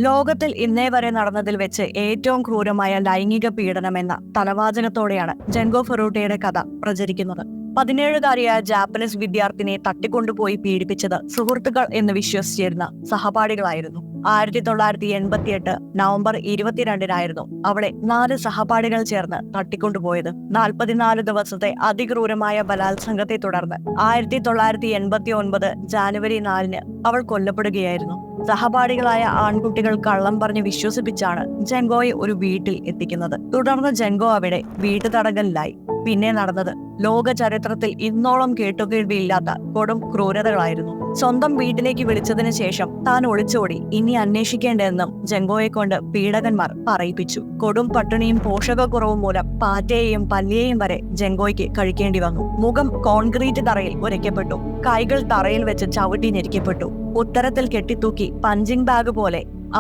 ലോകത്തിൽ ഇന്നേ വരെ നടന്നതിൽ വെച്ച് ഏറ്റവും ക്രൂരമായ ലൈംഗിക പീഡനമെന്ന തലവാചകത്തോടെയാണ് ജെൻഗോ ഫെറൂട്ടയുടെ കഥ പ്രചരിക്കുന്നത്. 17കാരിയായ ജാപ്പനീസ് വിദ്യാർത്ഥിനിയെ തട്ടിക്കൊണ്ടുപോയി പീഡിപ്പിച്ചത് സുഹൃത്തുക്കൾ എന്ന് വിശ്വസിച്ചിരുന്ന സഹപാഠികളായിരുന്നു. 1988 നവംബർ 22-നായിരുന്നു അവളെ 4 സഹപാഠികൾ ചേർന്ന് തട്ടിക്കൊണ്ടുപോയത്. 44 ദിവസത്തെ അതിക്രൂരമായ ബലാത്സംഗത്തെ തുടർന്ന് 1989 ജാനുവരി 4-ന് അവൾ കൊല്ലപ്പെടുകയായിരുന്നു. സഹപാഠികളായ ആൺകുട്ടികൾ കള്ളം പറഞ്ഞ് വിശ്വസിപ്പിച്ചാണ് ജെൻഗോയെ ഒരു വീട്ടിൽ എത്തിക്കുന്നത്. തുടർന്ന് ജെൻഗോ അവിടെ വീട്ടുതടങ്കലിലായി. പിന്നെ നടന്നത് ലോക ചരിത്രത്തിൽ ഇന്നോളം കേട്ടുകേൾവിയില്ലാത്ത കൊടും ക്രൂരതകളായിരുന്നു. സ്വന്തം വീട്ടിലേക്ക് വിളിച്ചതിന് ശേഷം താൻ ഒളിച്ചോടി ഇനി അന്വേഷിക്കേണ്ടതെന്നും ജെൻഗോയെ കൊണ്ട് പീഡകന്മാർ പറയിപ്പിച്ചു. കൊടും പട്ടിണിയും പോഷകക്കുറവും മൂലം പാറ്റയെയും പല്ലിയെയും വരെ ജെൻഗോയ്ക്ക് കഴിക്കേണ്ടി വന്നു. മുഖം കോൺക്രീറ്റ് തറയിൽ ഉരയ്ക്കപ്പെട്ടു. കൈകൾ തറയിൽ വെച്ച് ചവിട്ടി ഞെരിക്കപ്പെട്ടു. ഉത്തരത്തിൽ കെട്ടിത്തൂക്കി പഞ്ചിങ് ബാഗ് പോലെ